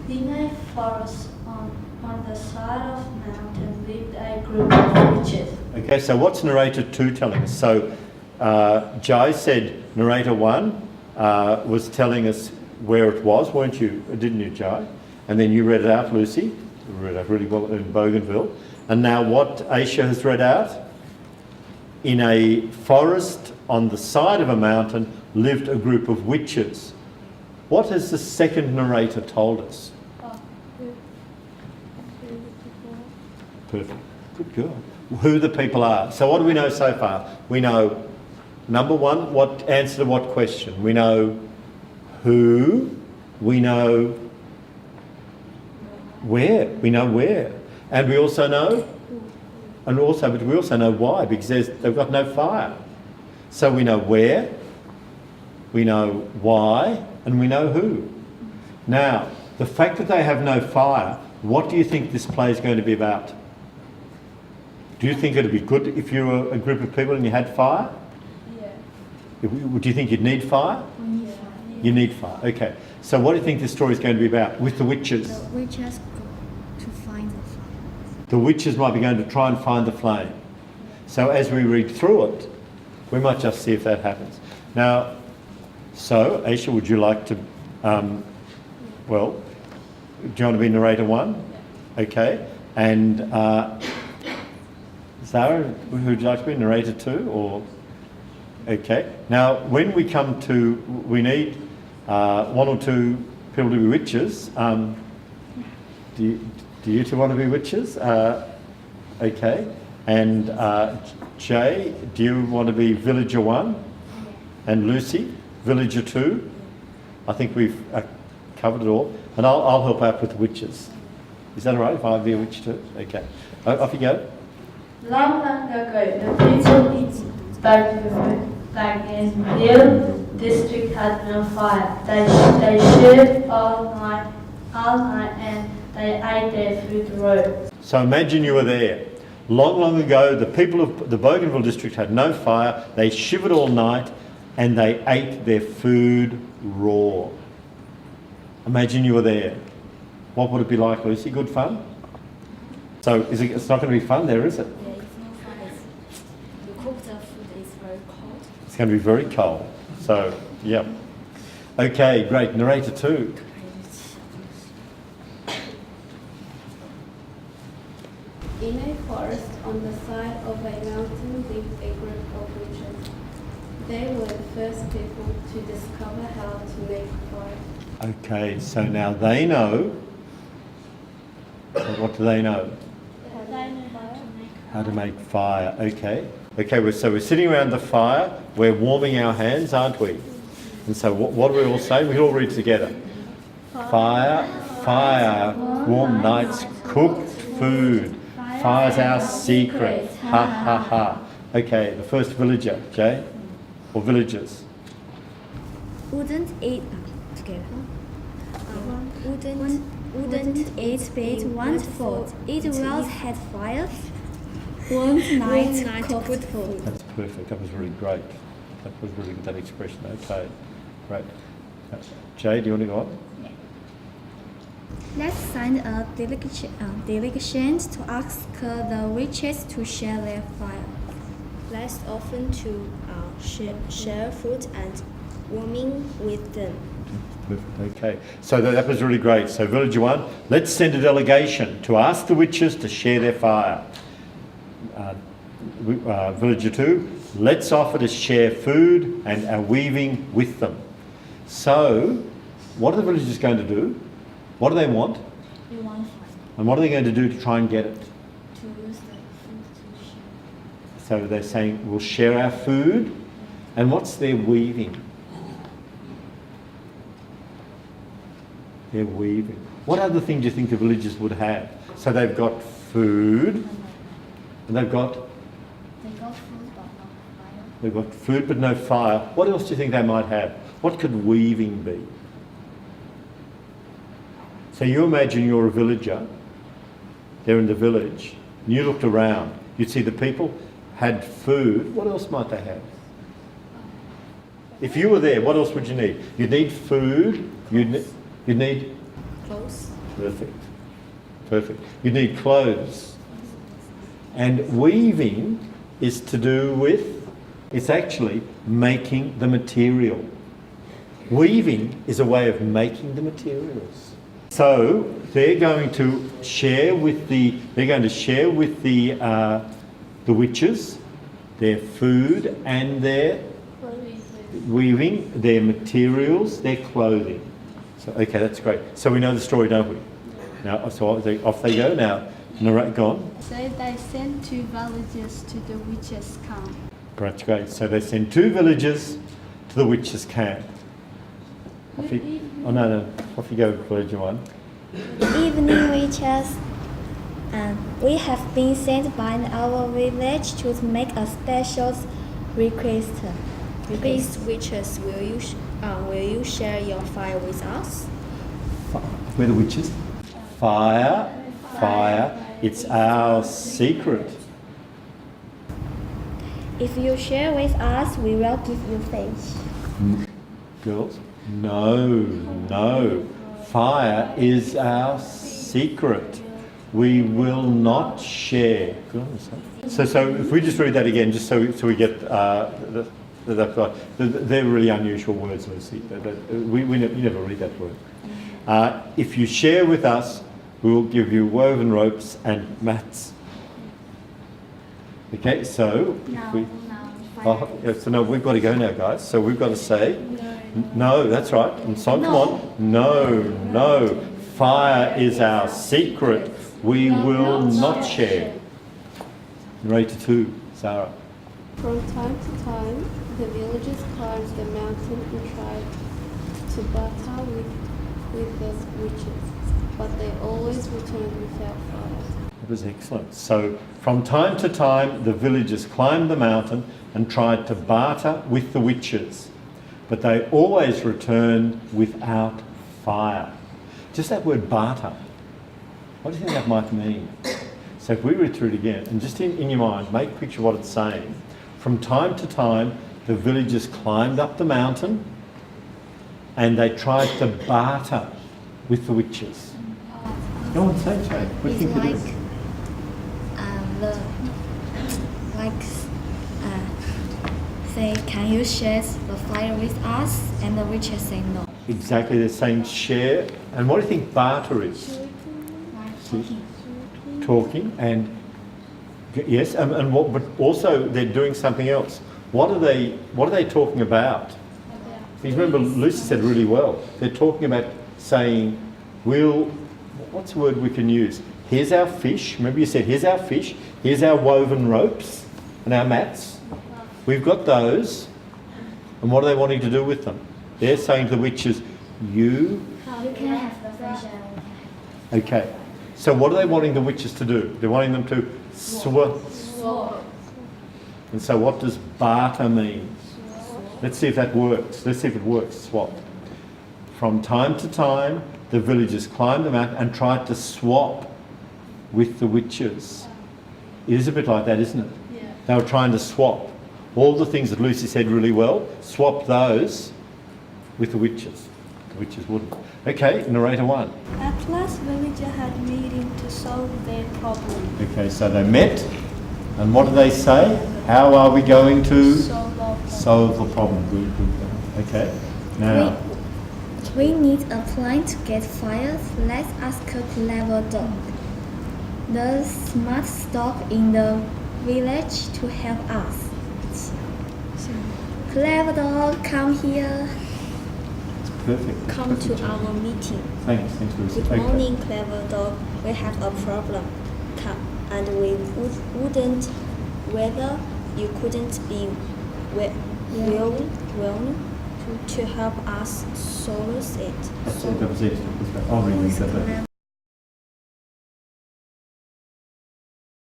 In a forest on the side of a mountain lived a group of witches. Okay, so what's narrator 2 telling us? So Jai said narrator 1 was telling us where it was, weren't you? Didn't you, Jai? And then you read it out, Lucy. You read it out really well in Bougainville. And now what Aisha has read out? In a forest on the side of a mountain lived a group of witches. What has the second narrator told us? Perfect. Good girl. Who the people are. So what do we know so far? We know, number 1, what answer to what question? We know who, we know where. We know where. And we also know, but we also know why, because they've got no fire. So we know where, we know why, and we know who. Now, the fact that they have no fire, what do you think this play is going to be about? Do you think it would be good if you were a group of people and you had fire? Yeah. Do you think you'd need fire? Yeah. You need fire, okay. So what do you think this story is going to be about with the witches? The witches go to find the fire. The witches might be going to try and find the flame. So as we read through it, we might just see if that happens. Now, so Aisha, would you like to, well, do you want to be narrator 1? Okay. And Zara, would you like to be narrator 2? Or okay. Now, when we come to, we need 1 or 2 people to be witches. Do you 2 want to be witches? Okay. And Jay, do you want to be villager 1? And Lucy, villager 2? I think we've covered it all. And I'll help out with the witches. Is that all right if I be a witch too? Okay. Off you go. Long ago, the people in Bougainville district had no fire. They shared all night and they ate their food raw. So imagine you were there. Long, long ago, the people of the Bougainville district had no fire. They shivered all night and they ate their food raw. Imagine you were there. What would it be like, Lucy? Good fun? So it's not going to be fun there, is it? Yeah, it's not fun. You cook the food, it's very cold. It's going to be very cold. So, yeah. Okay, great. Narrator 2. In a forest on the side of a mountain lived a group of witches. They were the first people to discover how to make fire. Okay, so now they know. What do they know? How to make fire. Okay. Okay, so we're sitting around the fire. We're warming our hands, aren't we? And so what do we all say? We all read together. Fire, fire, warm nights, cooked food. Fire's our secret. Ha, ha, ha. Okay, the first villager, Jay? Or villagers? Wouldn't eat together. Wouldn't eat bait one food. It well had fire. One night cooked food. That's perfect. That was really great. That was really good, that expression. Okay, great. Jay, do you want to go on? Let's send a delegation to ask the witches to share their fire. Let's often to share food and warming with them. Perfect. Okay, so that was really great. So Villager 1, let's send a delegation to ask the witches to share their fire. Villager 2, let's offer to share food and our weaving with them. So, what are the villagers going to do? What do they want? We want fire. And what are they going to do to try and get it? To use the food to share. So they're saying, we'll share our food. And what's their weaving? They're weaving. What other thing do you think the villagers would have? So they've got food, and they've got food but no fire. They've got food but no fire. What else do you think they might have? What could weaving be? So you imagine you're a villager, they're in the village, and you looked around, you'd see the people had food. What else might they have? If you were there, what else would you need? You'd need food, you'd need Clothes. Perfect. Perfect. You need clothes. And weaving is to do with, it's actually making the material. Weaving is a way of making the materials. So they're going to share with the witches their food and their weaving, their materials, their clothing. So okay, that's great. So we know the story, don't we? Now, so off they go. Now, narrate, go on. So they sent 2 villagers to the witches' camp. Great, great. So they send 2 villagers to the witches' camp. Off you, oh no, off you go, villager 1. Evening witches. We have been sent by our village to make a special request. Please, witches, will you share your fire with us? We're the witches. Fire, it's our secret. If you share with us, we will give you fish. Girls? No. Fire is our secret. We will not share. So if we just read that again, just so we get they're really unusual words, Lucy. You never read that word. If you share with us, we will give you woven ropes and mats. Okay, so we've got to go now, guys. So we've got to say no. That's right. And so come on. No. Fire is our secret. We will not share. Narrator 2, Sarah. From time to time, the villagers climbed the mountain and tried to battle with the witches, but they always returned without fire. That was excellent. So from time to time, the villagers climbed the mountain and tried to barter with the witches, but they always returned without fire. Just that word barter, what do you think that might mean? So if we read through it again, and just in your mind, make a picture of what it's saying. From time to time, the villagers climbed up the mountain and they tried to barter with the witches. Go on, say, Jay. What do you think it is? Say, can you share the fire with us? And the witches say no. Exactly, they're saying share. And what do you think barter is? Talking. And yes, and what? But also they're doing something else. What are they talking about? Because remember, Lucy said really well. They're talking about saying, what's the word we can use? Here's our fish. Remember you said, here's our fish. Here's our woven ropes and our mats. We've got those. And what are they wanting to do with them? They're saying to the witches, you can have the fish. Okay. So what are they wanting the witches to do? They're wanting them to swap. And so what does barter mean? Let's see if that works. Let's see if it works. Swap. From time to time, the villagers climbed the mountain and tried to swap with the witches. It is a bit like that, isn't it? Yeah. They were trying to swap. All the things that Lucy said really well, swap those with the witches. The witches wouldn't. Okay, narrator 1. At last, villagers had a meeting to solve their problem. Okay, so they met, and what do they say? How are we going to solve the problem? Good. Okay, now... We need a plan to get fire. Let's ask a clever dog. The smart dog in the village to help us. Clever dog, come here. Perfect. Come Perfect. to our meeting. Thanks, Lucy. Good morning, clever dog. We have a problem. And we wouldn't whether you couldn't be willing to help us solve it. That was it. I'll read that.